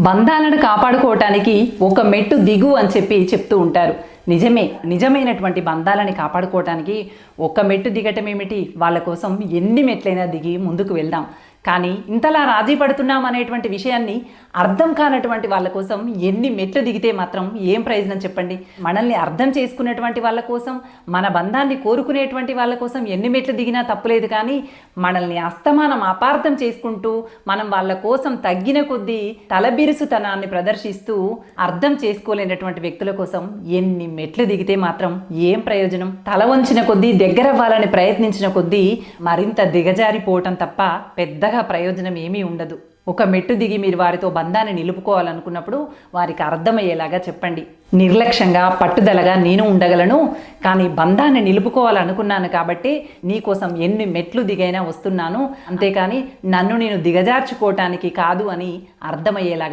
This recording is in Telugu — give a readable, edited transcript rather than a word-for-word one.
బంధాలను కాపాడుకోవటానికి ఒక మెట్టు దిగు అని చెప్తూ ఉంటారు. నిజమే, నిజమైనటువంటి బంధాలని కాపాడుకోవటానికి ఒక మెట్టు దిగటం ఏమిటి, వాళ్ళ కోసం ఎన్ని మెట్లైనా దిగి ముందుకు వెళ్దాం. కానీ ఇంతలా రాజీ పడుతున్నాం అనేటువంటి విషయాన్ని అర్థం కానటువంటి వాళ్ళ కోసం ఎన్ని మెట్లు దిగితే మాత్రం ఏం ప్రయోజనం చెప్పండి. మనల్ని అర్థం చేసుకునేటువంటి వాళ్ళ కోసం, మన బంధాన్ని కోరుకునేటువంటి వాళ్ళ కోసం ఎన్ని మెట్లు దిగినా తప్పులేదు. కానీ మనల్ని అస్తమానం అపార్థం చేసుకుంటూ మనం వాళ్ళ కోసం తగ్గిన కొద్దీ తలబిరుసుతనాన్ని ప్రదర్శిస్తూ అర్థం చేసుకోలేనటువంటి వ్యక్తుల కోసం ఎన్ని మెట్లు దిగితే మాత్రం ఏం ప్రయోజనం. తల వంచిన కొద్దీ దగ్గరవ్వాలని ప్రయత్నించిన కొద్దీ మరింత దిగజారిపోవటం తప్ప పెద్దగా ప్రయోజనం ఏమీ ఉండదు. ఒక మెట్టు దిగి మీరు వారితో బంధాన్ని నిలుపుకోవాలనుకున్నప్పుడు వారికి అర్థమయ్యేలాగా చెప్పండి. నిర్లక్ష్యంగా పట్టుదలగా నేను ఉండగలను, కానీ బంధాన్ని నిలుపుకోవాలనుకున్నాను కాబట్టి నీకోసం ఎన్ని మెట్లు దిగైనా వస్తున్నాను, అంతేకాని నన్ను నేను దిగజార్చుకోవటానికి కాదు అని అర్థమయ్యేలాగా